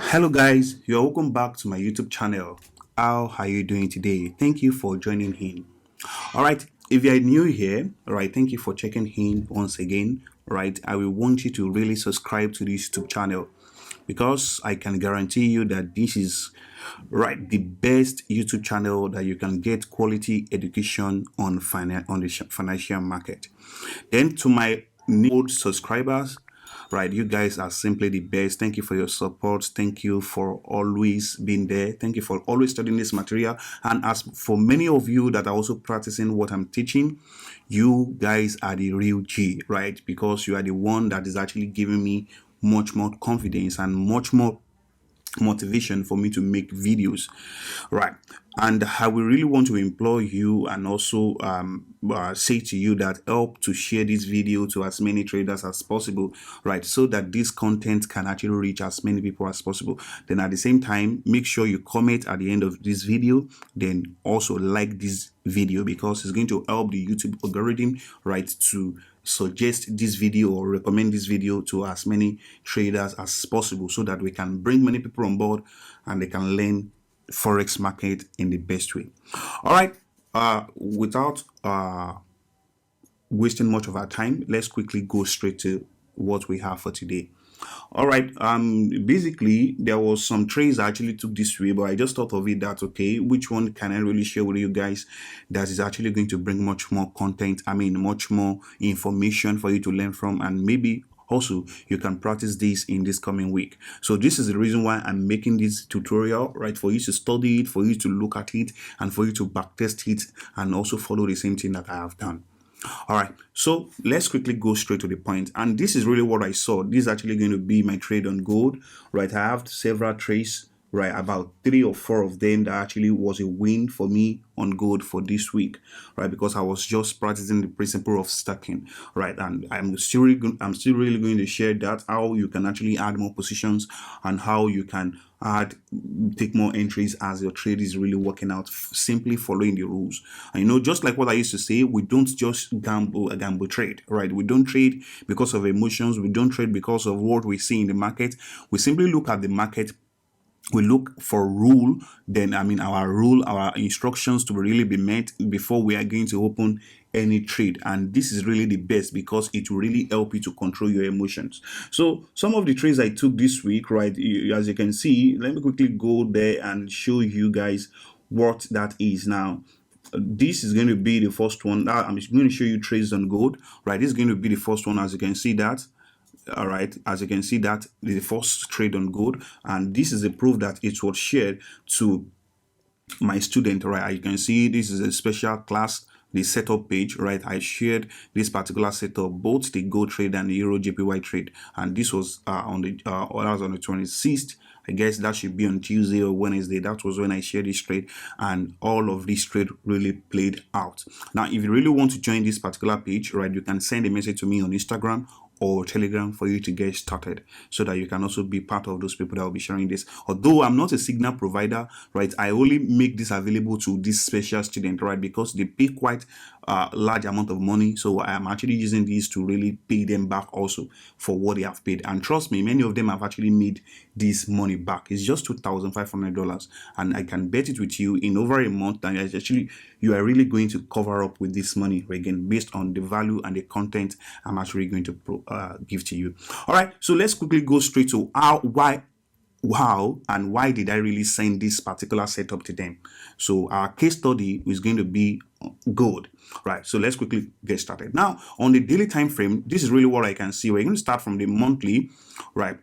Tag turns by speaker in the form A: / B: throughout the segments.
A: Hello guys, you're welcome back to my YouTube channel. How are you doing today? Thank you for joining in. All right, if you're new here, all right, thank you for checking in once again. All right, I will want you to really subscribe to this YouTube channel because I can guarantee you that this is the best YouTube channel that you can get quality education on the financial market. Then to my new subscribers, right, you guys are simply the best. Thank you for your support. Thank you for always being there. Thank you for always studying this material. And as for many of you that are also practicing what I'm teaching, you guys are the real G, right? Because you are the one that is actually giving me much more confidence and much more motivation for me to make videos, right? And I will really want to implore you and also say to you that help to share this video to as many traders as possible, right? So that this content can actually reach as many people as possible. Then at the same time, make sure you comment at the end of this video, then also like this video because it's going to help the YouTube algorithm, right, to suggest this video or recommend this video to as many traders as possible so that we can bring many people on board and they can learn forex market in the best way. All right, without wasting much of our time, let's quickly go straight to what we have for today. All right, basically there was some trades I actually took this way, but I just thought of it that okay, which one can I really share with you guys that is actually going to bring much more content, much more information for you to learn from, and maybe also you can practice this in this coming week. So this is the reason why I'm making this tutorial, right, for you to study it, for you to look at it, and for you to backtest it and also follow the same thing that I have done. All right, so let's quickly go straight to the point. And this is really what I saw. This is actually going to be my trade on gold, right? I have several trades, right? About 3 or 4 of them that actually was a win for me on gold for this week, right? Because I was just practicing the principle of stacking, right? And I'm still really going to share that how you can actually add more positions and how you can take more entries as your trade is really working out, simply following the rules. And just like what I used to say, we don't just gamble trade, right? We don't trade because of emotions. We don't trade because of what we see in the market. We simply look at the market, we look for rule, then our instructions to really be met before we are going to open any trade. And this is really the best because it will really help you to control your emotions. So some of the trades I took this week, right, as you can see, let me quickly go there and show you guys what that is. Now this is going to be the first one. I'm just going to show you trades on gold, right? This is going to be the first one, as you can see that. All right, as you can see that the first trade on gold, and this is a proof that it was shared to my student, right? You can see this is a special class, the setup page, right? I shared this particular setup, both the gold trade and the euro JPY trade, and this was on the 26th. I guess that should be on Tuesday or Wednesday. That was when I shared this trade, and all of this trade really played out. Now, if you really want to join this particular page, right, you can send a message to me on Instagram or Telegram for you to get started so that you can also be part of those people that will be sharing this. Although I'm not a signal provider, right, I only make this available to this special student, right, because they pay quite a large amount of money. So I am actually using these to really pay them back also for what they have paid. And trust me, many of them have actually made this money back. It's just $2,500, and I can bet it with you in over a month and actually you are really going to cover up with this money again based on the value and the content I'm actually going to give to you. All right, so let's quickly go straight to why did I really send this particular setup to them. So our case study is going to be gold, right? So let's quickly get started. Now on the daily time frame, this is really what I can see. We're going to start from the monthly, right?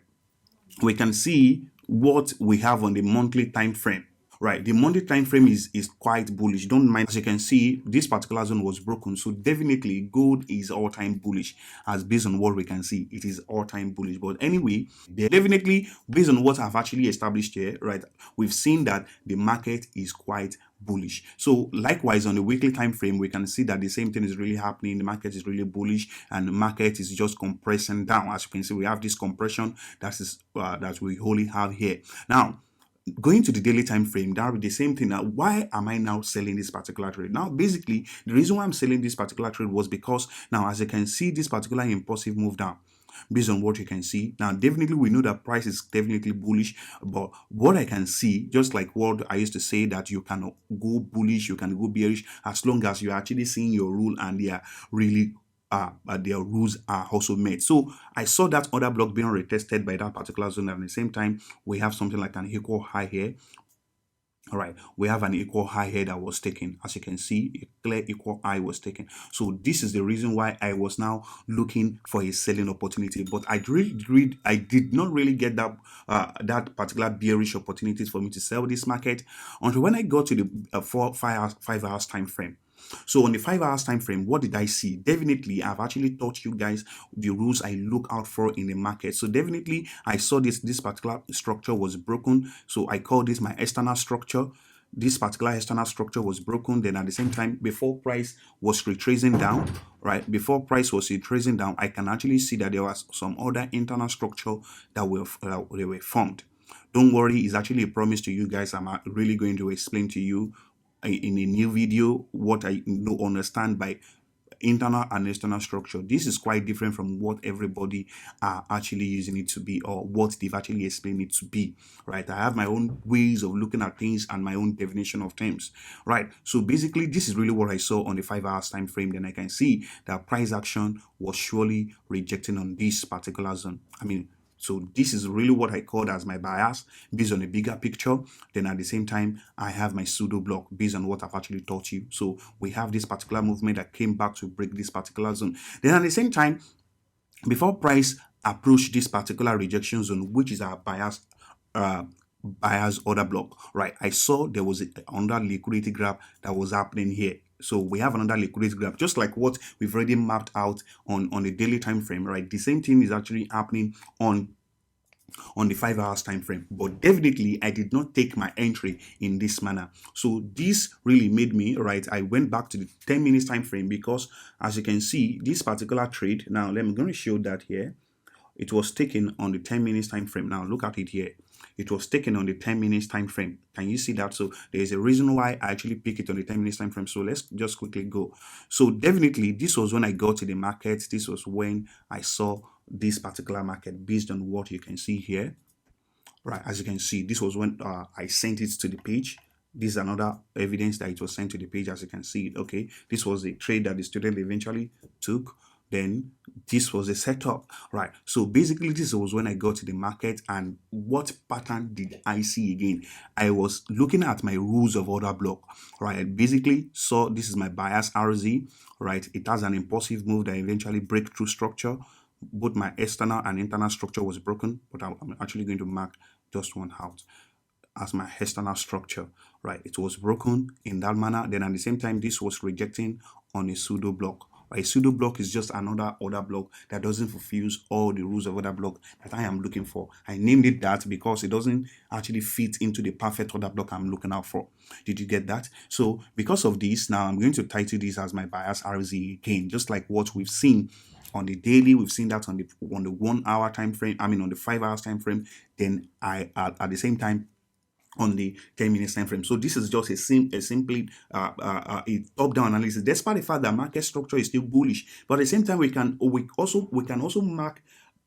A: We can see what we have on the monthly time frame. Right, the monthly time frame is quite bullish. Don't mind, as you can see, this particular zone was broken, so definitely gold is all-time bullish. As based on what we can see, it is all-time bullish. But anyway, definitely based on what I've actually established here, right, we've seen that the market is quite bullish. So likewise on the weekly time frame, we can see that the same thing is really happening. The market is really bullish and the market is just compressing down. As you can see, we have this compression that we wholly have here. Now going to the daily time frame, that would be the same thing. Now, why am I now selling this particular trade? Now, basically, the reason why I'm selling this particular trade was because now, as you can see, this particular impulsive move down, based on what you can see. Now, definitely we know that price is definitely bullish, but what I can see, just like what I used to say, that you can go bullish, you can go bearish, as long as you're actually seeing your rule and they are really their rules are also met. So I saw that other block being retested by that particular zone, and at the same time we have something like an equal high here. All right, we have an equal high here that was taken. As you can see, a clear equal high was taken. So this is the reason why I was now looking for a selling opportunity. But I did not really get that that particular bearish opportunities for me to sell this market until when I got to the 5 hours time frame. So on the 5 hours time frame, what did I see? Definitely, I've actually taught you guys the rules I look out for in the market. So definitely, I saw this particular structure was broken. So I call this my external structure. This particular external structure was broken. Then at the same time, before price was retracing down, right? Before price was retracing down, I can actually see that there was some other internal structure that they were formed. Don't worry, it's actually a promise to you guys. I'm really going to explain to you in a new video what I know understand by internal and external structure. This is quite different from what everybody are actually using it to be, or what they've actually explained it to be, right? I have my own ways of looking at things and my own definition of terms, right? So basically, this is really what I saw on the 5 hours time frame. Then I can see that price action was surely rejecting on this particular zone. So this is really what I called as my bias based on a bigger picture. Then at the same time, I have my pseudo block based on what I've actually taught you. So we have this particular movement that came back to break this particular zone. Then at the same time, before price approached this particular rejection zone, which is our bias order block, right? I saw there was another liquidity grab that was happening here. So we have another liquidity grab, just like what we've already mapped out on the daily time frame, right? The same thing is actually happening on the 5 hours time frame, but definitely I did not take my entry in this manner. So this really made me, right, I went back to the 10 minutes time frame, because as you can see, this particular trade, now I'm going to show that here, it was taken on the 10 minutes time frame. Now look at it here, it was taken on the 10 minutes time frame. Can you see that? So there's a reason why I actually pick it on the 10 minutes time frame. So let's just quickly go. So definitely this was when I got to the market. This was when I saw this particular market based on what you can see here, right? As you can see, this was when I sent it to the page. This is another evidence that it was sent to the page. As you can see, okay, this was the trade that the student eventually took. Then this was the setup, right? So basically this was when I got to the market, and what pattern did I see again? I was looking at my rules of order block, right? I basically saw this is my bias RZ, right? It has an impulsive move that eventually break through structure. Both my external and internal structure was broken, but I'm actually going to mark just one out as my external structure, right? It was broken in that manner. Then at the same time, this was rejecting on a pseudo block. A pseudo block is just another order block that doesn't fulfill all the rules of order block that I am looking for. I named it that because it doesn't actually fit into the perfect order block I'm looking out for. Did you get that? So because of this, now I'm going to title this as my bias RZ again, just like what we've seen on the daily. We've seen that on the 1 hour time frame, on the 5 hours time frame. Then I at the same time on the 10 minutes time frame. So this is just simply a top-down analysis, despite the fact that market structure is still bullish. But at the same time, we can also mark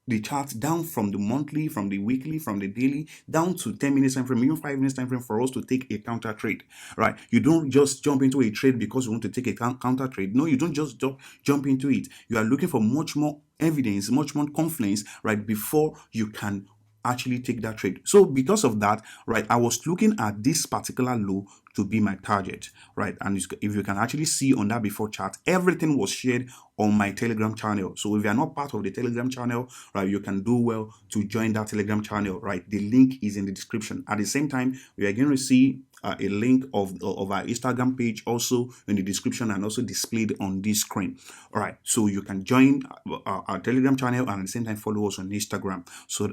A: the chart down from the monthly, from the weekly, from the daily, down to 10 minutes time frame, even 5 minutes time frame, for us to take a counter trade, right? You don't just jump into a trade because you want to take a counter trade. No, you don't just jump into it. You are looking for much more evidence, much more confidence, right, before you can actually take that trade. So because of that, right, I was looking at this particular low to be my target, right? And if you can actually see on that before chart, everything was shared on my Telegram channel. So if you are not part of the Telegram channel, right, you can do well to join that Telegram channel, right? The link is in the description. At the same time, we are going to see a link of our Instagram page also in the description and also displayed on this screen. All right, so you can join our Telegram channel and at the same time follow us on Instagram, so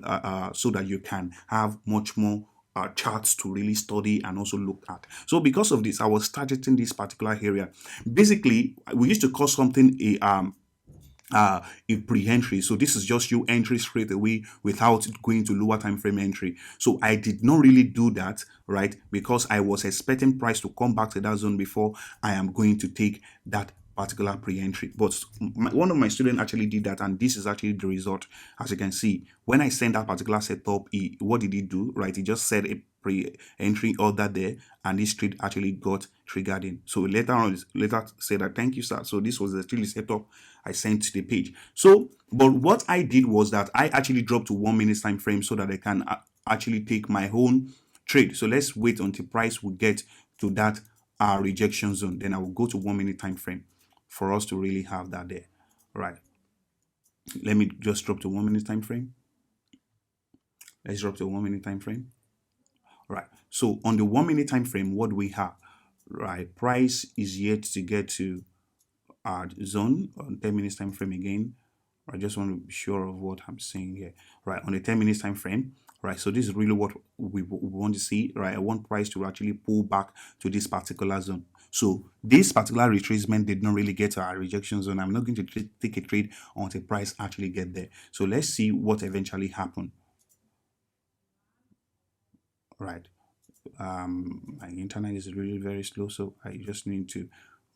A: that you can have much more charts to really study and also look at. So because of this, I was targeting this particular area. Basically, we used to call something a pre-entry. So this is just you entry straight away without going to lower time frame entry. So I did not really do that, right? Because I was expecting price to come back to that zone before I am going to take that particular pre-entry. But one of my students actually did that, and this is actually the result. As you can see, when I sent that particular setup, what did he do? Right, he just set a pre-entry order there, and this trade actually got triggered in. So later said that, thank you, sir. So this was actually the setup I sent to the page. So, but what I did was that I actually dropped to 1 minute time frame so that I can actually take my own trade. So let's wait until price will get to that rejection zone. Then I will go to 1 minute time frame for us to really have that there. All right. Let me just drop to 1 minute time frame. Let's drop to 1 minute time frame. Right. So on the 1 minute time frame, what do we have? Right. Price is yet to get to our zone on 10 minutes time frame again. I just want to be sure of what I'm saying here. Right. On the 10 minutes time frame. Right. So this is really what we want to see. Right. I want price to actually pull back to this particular zone. So this particular retracement did not really get to our rejection zone. I'm not going to take a trade until price actually get there. So let's see what eventually happened. Right. My internet is really very slow, so I just need to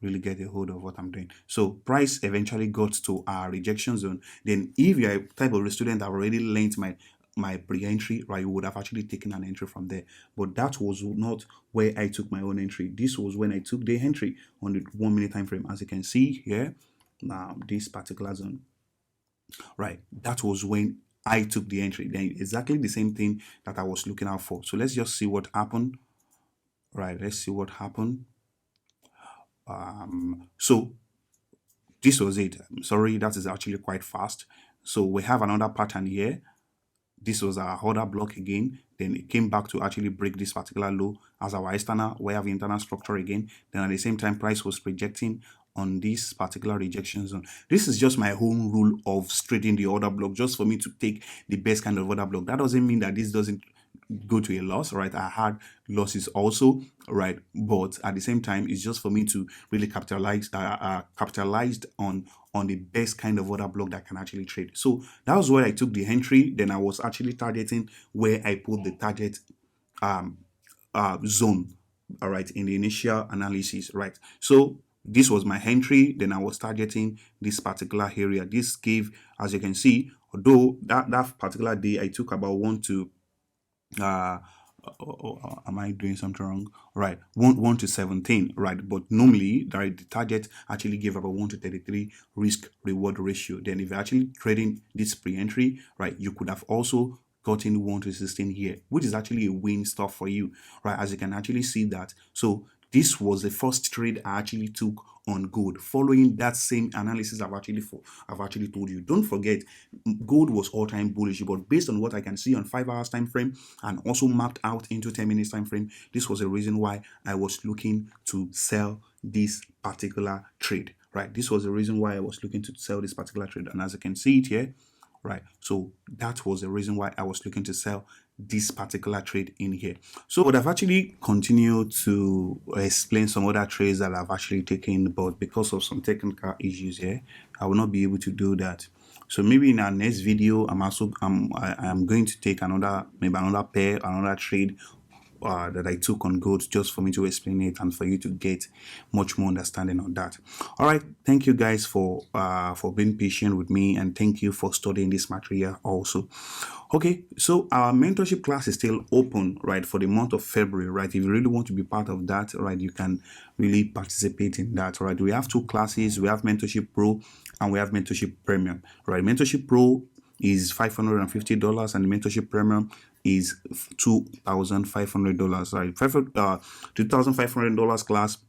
A: really get a hold of what I'm doing. So price eventually got to our rejection zone. Then if you're a type of student that already learned my pre-entry, right, you would have actually taken an entry from there. But that was not where I took my own entry. This was when I took the entry on the 1 minute time frame. As you can see here, now this particular zone, right, that was when I took the entry. Then exactly the same thing that I was looking out for. So let's just see what happened. Right, let's see what happened. So this was it. I'm sorry, that is actually quite fast. So we have another pattern here. This was our order block again. Then it came back to actually break this particular low as our external. We have internal structure again. Then at the same time, price was projecting on this particular rejection zone. This is just my home rule of trading the order block, just for me to take the best kind of order block. That doesn't mean that this doesn't go to a loss, right? I had losses also, right? But at the same time, it's just for me to really capitalized on the best kind of order block that can actually trade. So that was where I took the entry. Then I was actually targeting where I put the target zone, all right, in the initial analysis, right? So this was my entry. Then I was targeting this particular area. This gave, as you can see, although that particular day I took about 1 to am I doing something wrong? Right, 1 to 17, right? But normally, right, the target actually gave about 1 to 33 risk reward ratio. Then if you're actually trading this pre-entry, right, you could have also gotten 1 to 16 here, which is actually a win stuff for you, right? As you can actually see that. So this was the first trade I actually took on gold, following that same analysis I've actually told you. Don't forget, gold was all-time bullish, but based on what I can see on 5 hours time frame and also mapped out into 10 minutes time frame, this was a reason why I was looking to sell this particular trade, right? This was the reason why I was looking to sell this particular trade, and as you can see it here, right, so that was the reason why I was looking to sell this particular trade in here. So what I've actually continued to explain some other trades that I've actually taken, but because of some technical issues here, I will not be able to do that. So maybe in our next video, I'm going to take another pair, another trade that I took on gold, just for me to explain it and for you to get much more understanding on that. All right, thank you guys for being patient with me, and thank you for studying this material also. Okay, so our mentorship class is still open, right, for the month of February, right? If you really want to be part of that, right, you can really participate in that, right? We have 2 classes. We have Mentorship Pro and we have Mentorship Premium, right? Mentorship Pro is $550 and the Mentorship Premium is $2,500, right? $2,500 class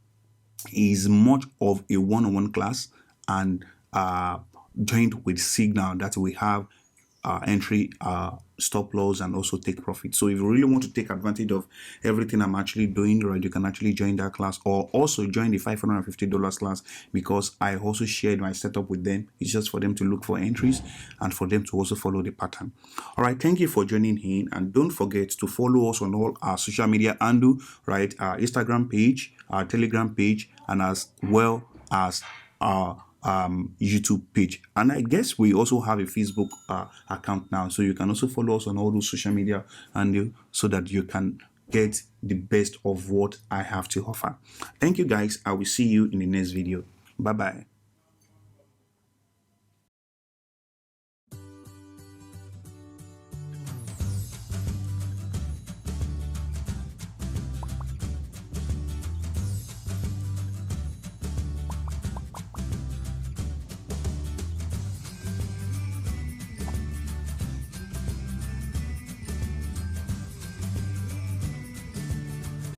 A: is much of a one-on-one class, and joined with Signal that we have entry, stop loss, and also take profit. So if you really want to take advantage of everything I'm actually doing, right, you can actually join that class, or also join the $550 class, because I also shared my setup with them. It's just for them to look for entries and for them to also follow the pattern. All right, thank you for joining in, and don't forget to follow us on all our social media handle, right, our Instagram page, our Telegram page, and as well as our YouTube page. And I guess we also have a Facebook account now, so you can also follow us on all those social media and so that you can get the best of what I have to offer. Thank you guys. I will see you in the next video. Bye bye.